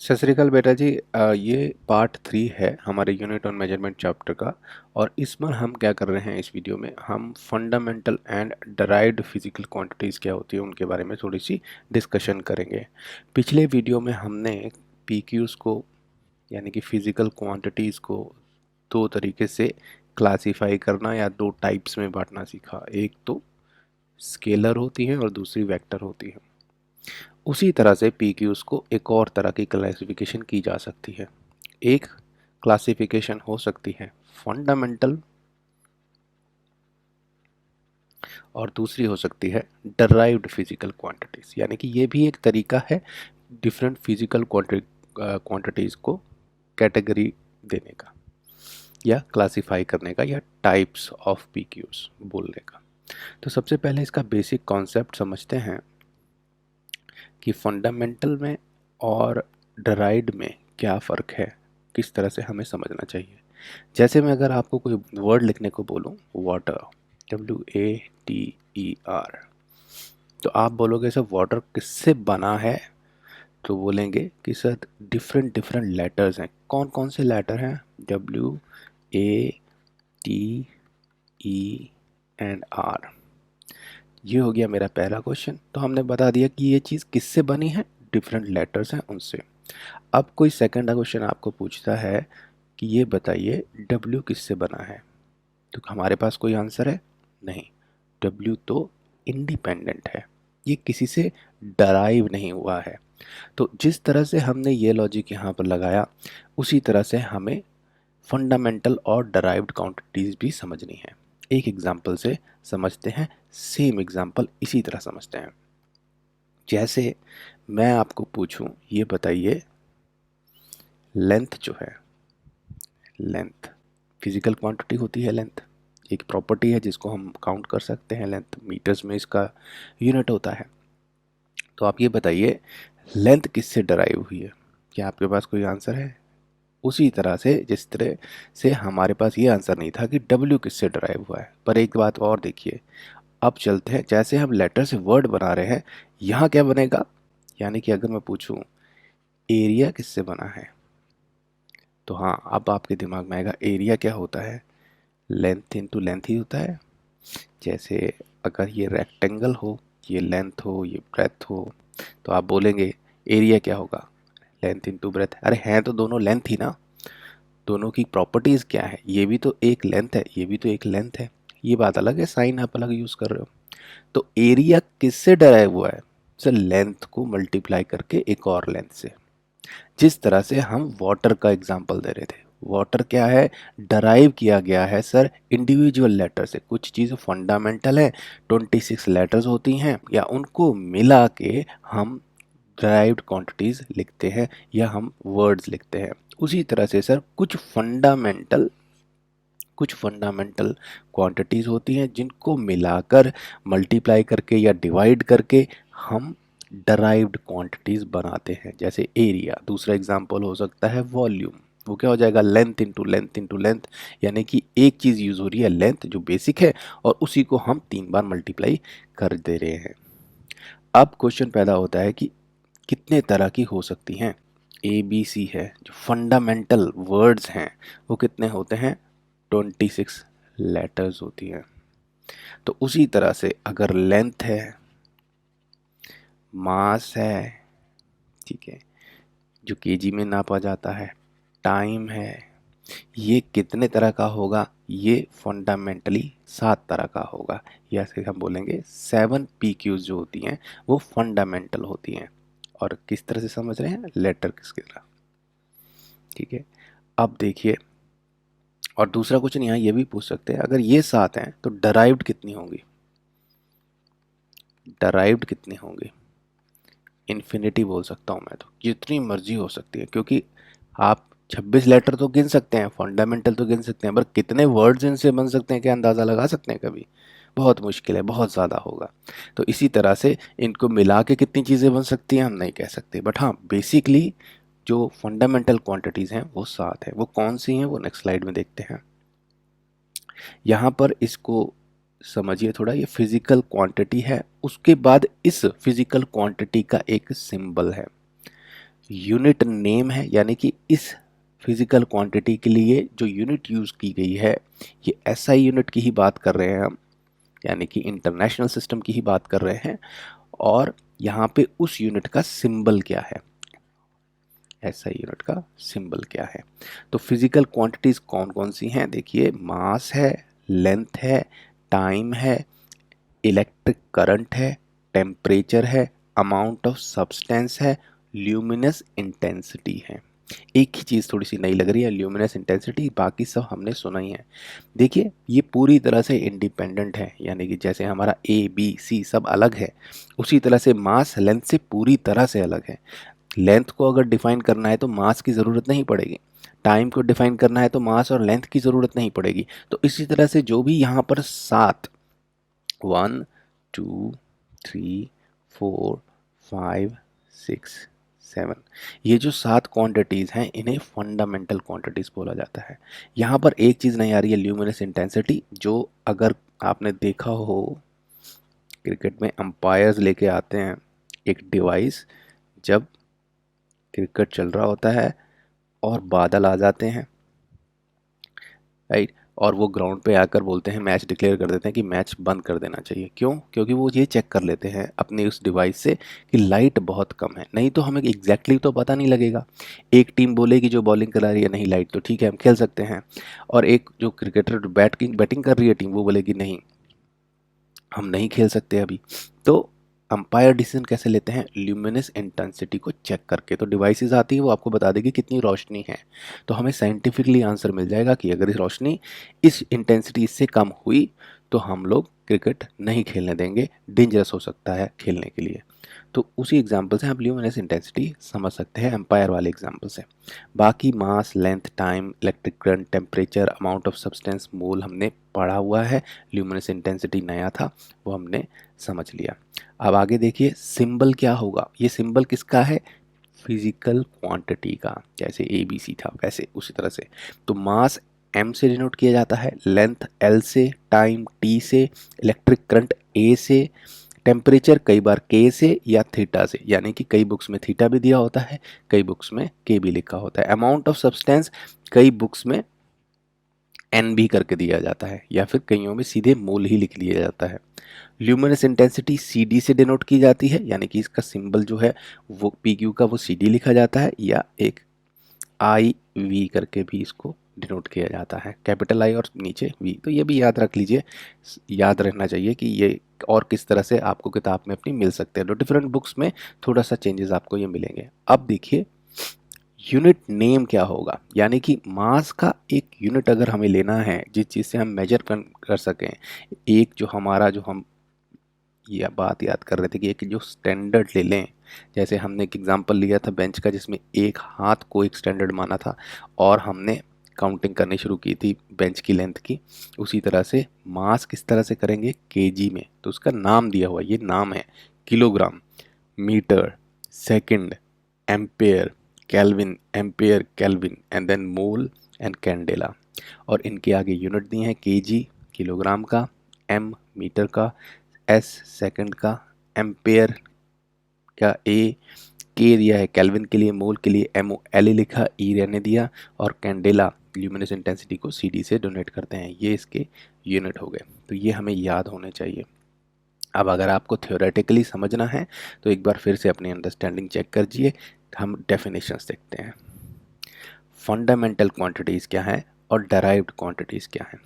सत श्री अकाल बेटा जी। ये पार्ट 3 है हमारे यूनिट ऑन मेजरमेंट चैप्टर का। और इस बार हम क्या कर रहे हैं, इस वीडियो में हम fundamental and derived physical quantities क्या होती है उनके बारे में थोड़ी सी डिस्कशन करेंगे। पिछले वीडियो में हमने पीक्यूज़ को यानी कि फिजिकल क्वांटिटीज़ को दो तरीके से क्लासीफाई करना या दो टाइप्स में बांटना सीखा। एक तो स्केलर होती है और दूसरी वेक्टर होती है। उसी तरह से पीक्यूज़ को एक और तरह की क्लासिफिकेशन की जा सकती है। एक क्लासिफिकेशन हो सकती है फंडामेंटल और दूसरी हो सकती है डराइव्ड फिजिकल क्वांटिटीज़, यानी कि ये भी एक तरीका है डिफरेंट फिजिकल क्वांटिटीज़ को कैटेगरी देने का या क्लासिफाई करने का या टाइप्स ऑफ पीक्यूज़ बोलने का। तो सबसे पहले इसका बेसिक कॉन्सेप्ट समझते हैं कि फंडामेंटल में और डराइव्ड में क्या फ़र्क है, किस तरह से हमें समझना चाहिए। जैसे मैं अगर आपको कोई वर्ड लिखने को बोलूँ, वाटर, WATER, तो आप बोलोगे सर वाटर किससे बना है, तो बोलेंगे कि सर डिफरेंट डिफरेंट लेटर्स हैं। कौन कौन से लेटर हैं? WATER। ये हो गया मेरा पहला क्वेश्चन। तो हमने बता दिया कि ये चीज़ किससे बनी है, डिफरेंट लेटर्स हैं उनसे। अब कोई सेकंड क्वेश्चन आपको पूछता है कि ये बताइए W किससे बना है, तो हमारे पास कोई आंसर है नहीं। W तो इंडिपेंडेंट है, ये किसी से डराइव नहीं हुआ है। तो जिस तरह से हमने ये लॉजिक यहाँ पर लगाया, उसी तरह से हमें फंडामेंटल और डराइव्ड क्वांटिटीज़ भी समझनी है। एक एग्जाम्पल से समझते हैं, सेम एग्जाम्पल इसी तरह समझते हैं। जैसे मैं आपको पूछूं, ये बताइए लेंथ जो है, लेंथ फिजिकल क्वांटिटी होती है। लेंथ एक प्रॉपर्टी है जिसको हम काउंट कर सकते हैं। लेंथ मीटर्स में इसका यूनिट होता है। तो आप ये बताइए लेंथ किससे डराइव हुई है, क्या आपके पास कोई आंसर है? उसी तरह से जिस तरह से हमारे पास ये आंसर नहीं था कि W किससे डराइव हुआ है। पर एक बात और देखिए, अब चलते हैं, जैसे हम लेटर से वर्ड बना रहे हैं, यहाँ क्या बनेगा, यानी कि अगर मैं पूछूं एरिया किससे बना है, तो हाँ अब आपके दिमाग में आएगा एरिया क्या होता है, लेंथ इनटू लेंथ ही होता है। जैसे अगर ये रेक्टेंगल हो, ये लेंथ हो, ये ब्रेथ हो, तो आप बोलेंगे एरिया क्या होगा, लेंथ इनटू ब्रेथ। अरे हैं तो दोनों लेंथ ही ना, दोनों की प्रॉपर्टीज़ क्या है, ये भी तो एक लेंथ है, ये भी तो एक लेंथ है। ये बात अलग है, साइन आप अलग यूज़ कर रहे हो। तो एरिया किससे डराइव हुआ है सर, लेंथ को मल्टीप्लाई करके एक और लेंथ से। जिस तरह से हम वाटर का एग्जांपल दे रहे थे, वाटर क्या है, डराइव किया गया है सर इंडिविजुअल लेटर से। कुछ चीज़ें फंडामेंटल है, 26 लेटर्स होती हैं, या उनको मिला के हम डराइव्ड क्वांटिटीज़ लिखते हैं या हम वर्ड्स लिखते हैं। उसी तरह से सर कुछ फंडामेंटल क्वांटिटीज़ होती हैं जिनको मिलाकर मल्टीप्लाई करके या डिवाइड करके हम डराइव्ड क्वांटिटीज़ बनाते हैं। जैसे एरिया, दूसरा एग्जांपल हो सकता है वॉल्यूम। वो क्या हो जाएगा, length into length into length, यानी कि एक चीज़ यूज़ हो रही है लेंथ जो बेसिक है, और उसी को हम 3 बार मल्टीप्लाई कर दे रहे हैं। अब क्वेश्चन पैदा होता है कि कितने तरह की हो सकती हैं। ABC है, जो फंडामेंटल वर्ड्स हैं, वो कितने होते हैं, 26 लेटर्स होती हैं। तो उसी तरह से अगर लेंथ है, मास है, ठीक है, जो केजी में नापा जाता है, टाइम है, ये कितने तरह का होगा, ये फंडामेंटली 7 तरह का होगा। या फिर हम बोलेंगे 7 PQs जो होती हैं वो फंडामेंटल होती हैं। और किस तरह से समझ रहे हैं, लेटर किसकी तरह, ठीक है। अब देखिए, और दूसरा क्वेश्चन यहाँ ये भी पूछ सकते हैं, अगर ये 7 हैं तो डराइव्ड कितनी होंगी, डराइव्ड कितनी होंगी, इन्फिनिटी बोल सकता हूँ मैं, तो जितनी मर्जी हो सकती है, क्योंकि आप 26 लेटर तो गिन सकते हैं, फंडामेंटल तो गिन सकते हैं, पर कितने वर्ड्स इनसे बन सकते हैं, क्या अंदाज़ा लगा सकते हैं कभी? बहुत मुश्किल है, बहुत ज़्यादा होगा। तो इसी तरह से इनको मिला के कितनी चीज़ें बन सकती हैं हम नहीं कह सकते, बट हाँ बेसिकली जो फंडामेंटल क्वांटिटीज़ हैं वो 7 है। वो कौन सी हैं वो नेक्स्ट स्लाइड में देखते हैं। यहाँ पर इसको समझिए थोड़ा, ये फिजिकल क्वांटिटी है, उसके बाद इस फिजिकल क्वांटिटी का एक सिंबल है। यूनिट नेम है, यानी कि इस फिजिकल क्वांटिटी के लिए जो यूनिट यूज़ की गई है ये एसआई यूनिट की ही बात कर रहे हैं हम, यानी कि इंटरनेशनल सिस्टम की ही बात कर रहे हैं। और यहाँ पे उस यूनिट का सिंबल क्या है, एसआई यूनिट का सिंबल क्या है। तो फिजिकल क्वांटिटीज कौन कौन सी हैं, देखिए मास है, लेंथ है, टाइम है, इलेक्ट्रिक करंट है, टेम्परेचर है, अमाउंट ऑफ सब्सटेंस है, ल्यूमिनस इंटेंसिटी है। एक ही चीज़ थोड़ी सी नई लग रही है, ल्यूमिनस इंटेंसिटी, बाकी सब हमने सुना ही है। देखिए ये पूरी तरह से इंडिपेंडेंट है, यानी कि जैसे हमारा ए बी सी सब अलग है, उसी तरह से मास लेंथ से पूरी तरह से अलग है। लेंथ को अगर डिफाइन करना है तो मास की ज़रूरत नहीं पड़ेगी, टाइम को डिफाइन करना है तो मास और लेंथ की ज़रूरत नहीं पड़ेगी। तो इसी तरह से जो भी यहाँ पर सात, 1 2 3 4 5 6 7, ये जो सात क्वांटिटीज़ हैं इन्हें फंडामेंटल क्वांटिटीज़ बोला जाता है। यहाँ पर एक चीज़ नहीं आ रही है, ल्यूमिनस इंटेंसिटी, जो अगर आपने देखा हो क्रिकेट में अंपायर्स लेके आते हैं एक डिवाइस, जब क्रिकेट चल रहा होता है और बादल आ जाते हैं, राइट, और वो ग्राउंड पे आकर बोलते हैं, मैच डिक्लेयर कर देते हैं कि मैच बंद कर देना चाहिए। क्यों? क्योंकि वो ये चेक कर लेते हैं अपने उस डिवाइस से कि लाइट बहुत कम है, नहीं तो हमें एग्जैक्टली तो पता नहीं लगेगा। एक टीम बोलेगी जो बॉलिंग करा रही है, नहीं लाइट तो ठीक है हम खेल सकते हैं, और एक जो क्रिकेटर बैटिंग कर रही है टीम, वो बोलेगी नहीं हम नहीं खेल सकते अभी। तो अंपायर डिसीजन कैसे लेते हैं, ल्यूमिनस इंटेंसिटी को चेक करके। तो डिवाइसेस आती है वो आपको बता देगी कितनी रोशनी है, तो हमें साइंटिफिकली आंसर मिल जाएगा कि अगर इस रोशनी इस इंटेंसिटी से कम हुई तो हम लोग क्रिकेट नहीं खेलने देंगे, डेंजरस हो सकता है खेलने के लिए। तो उसी एग्जाम्पल से आप ल्यूमिनस इंटेंसिटी समझ सकते हैं, एम्पायर वाले एग्जाम्पल से। बाकी mass, length, time, electric current, temperature, amount of substance, mole हमने पढ़ा हुआ है, ल्यूमिनस इंटेंसिटी नया था वो हमने समझ लिया। अब आगे देखिए सिंबल क्या होगा, ये सिंबल किसका है, फिजिकल क्वांटिटी का, जैसे ए बी सी था वैसे उसी तरह से। तो मास एम से डिनोट किया जाता है, लेंथ एल से, टाइम टी से, इलेक्ट्रिक करंट ए से, टेम्परेचर कई बार के से या थीटा से, यानी कि कई बुक्स में थीटा भी दिया होता है, कई बुक्स में के भी लिखा होता है। अमाउंट ऑफ सब्सटेंस कई बुक्स में एन भी करके दिया जाता है, या फिर कईयों में सीधे मोल ही लिख लिया जाता है। ल्यूमिनस इंटेंसिटी सी डी से डिनोट की जाती है, यानी कि इसका सिंबल जो है वो पी क्यू का वो सी डी लिखा जाता है, या एक आई वी करके भी इसको डिनोट किया जाता है, कैपिटल आई और नीचे वी। तो ये भी याद रख लीजिए, याद रहना चाहिए कि ये और किस तरह से आपको किताब में अपनी मिल सकते हैं। तो डिफरेंट बुक्स में थोड़ा सा चेंजेस आपको ये मिलेंगे। अब देखिए यूनिट नेम क्या होगा, यानी कि मास का एक यूनिट अगर हमें लेना है जिस चीज़ से हम मेजर कर सकें, एक जो हमारा जो हम ये बात याद कर रहे थे कि एक जो स्टैंडर्ड ले लें, जैसे हमने एक एग्जांपल लिया था बेंच का जिसमें एक हाथ को एक स्टैंडर्ड माना था और हमने काउंटिंग करनी शुरू की थी बेंच की लेंथ की। उसी तरह से मास किस तरह से करेंगे, केजी में, तो उसका नाम दिया हुआ, ये नाम है kilogram, metre, second, ampere, kelvin, ampere, kelvin, and then mole and candela. और इनके आगे यूनिट दिए हैं, केजी किलोग्राम का, एम मीटर का, एस सेकंड का, एम्पेयर का, ए के दिया है केल्विन के लिए, मोल के लिए एम ओ एल लिखा, ई रहने दिया, और कैंडेला ल्यूमिनस इंटेंसिटी को सी डी से डोनेट करते हैं। ये इसके यूनिट हो गए, तो ये हमें याद होने चाहिए। अब अगर आपको थ्योरेटिकली समझना है तो एक बार फिर से अपनी अंडरस्टैंडिंग चेक करिए, हम डेफिनेशंस देखते हैं। फंडामेंटल क्वांटिटीज़ क्या है और डेराइव्ड क्वांटिटीज़ क्या है।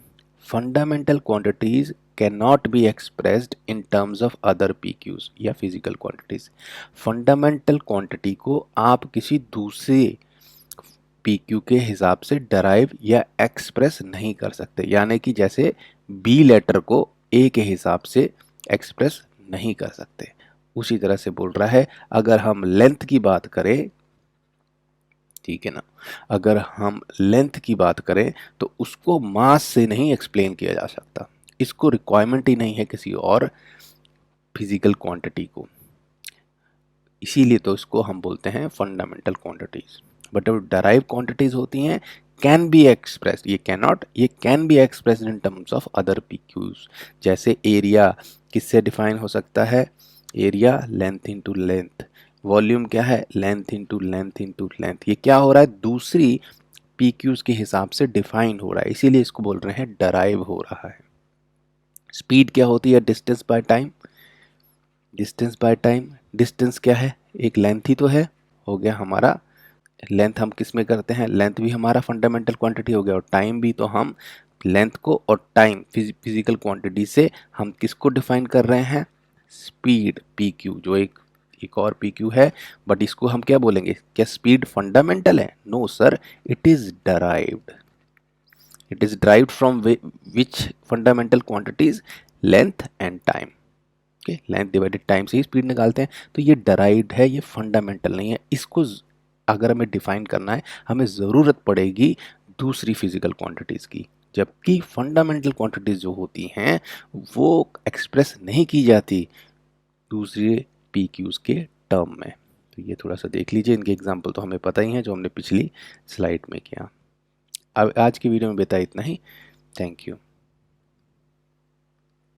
Fundamental quantities can not be expressed in terms of other PQs या फिजिकल क्वांटिटीज़। फंडामेंटल क्वांटिटी को आप किसी दूसरे PQ के हिसाब से डराइव या एक्सप्रेस नहीं कर सकते, यानी कि जैसे B लेटर को A के हिसाब से एक्सप्रेस नहीं कर सकते। उसी तरह से बोल रहा है अगर हम लेंथ की बात करें, ठीक है ना, अगर हम लेंथ की बात करें तो उसको मास से नहीं एक्सप्लेन किया जा सकता, इसको रिक्वायरमेंट ही नहीं है किसी और फिजिकल क्वांटिटी को, इसीलिए तो इसको हम बोलते हैं फंडामेंटल क्वांटिटीज। बट अब डराइव क्वांटिटीज होती हैं कैन बी एक्सप्रेस्ड, ये कैन नॉट, ये can be expressed in terms of other PQs। जैसे एरिया किससे डिफाइन हो सकता है, area length into length, volume क्या है, length into length into length. ये क्या हो रहा है, दूसरी पी क्यूज के हिसाब से डिफाइन हो रहा है, इसीलिए इसको बोल रहे हैं डराइव हो रहा है। स्पीड क्या होती है, distance by time, distance by time. Distance क्या है, एक लेंथ ही तो है, हो गया हमारा। लेंथ हम किस में करते हैं, लेंथ भी हमारा फंडामेंटल क्वांटिटी हो गया, और टाइम भी। तो हम लेंथ को और टाइम फिजिकल क्वांटिटी से हम किसको डिफाइन कर रहे हैं, स्पीड पी क्यू, जो एक और पी क्यू है। बट इसको हम क्या बोलेंगे, क्या स्पीड फंडामेंटल है, no sir, it is derived. It is derived from which fundamental quantities, length and time. Okay, length divided time से ही स्पीड निकालते हैं, तो ये डराइव्ड है, ये फंडामेंटल नहीं है। इसको अगर हमें डिफाइन करना है, हमें ज़रूरत पड़ेगी दूसरी फिजिकल क्वांटिटीज़ की, जबकि फंडामेंटल क्वांटिटीज़ जो होती हैं वो एक्सप्रेस नहीं की जाती दूसरे पी क्यूज़ के टर्म में। तो ये थोड़ा सा देख लीजिए, इनके एग्जाम्पल तो हमें पता ही है जो हमने पिछली स्लाइड में किया। अब आज की वीडियो में बेटा इतना ही। Thank you.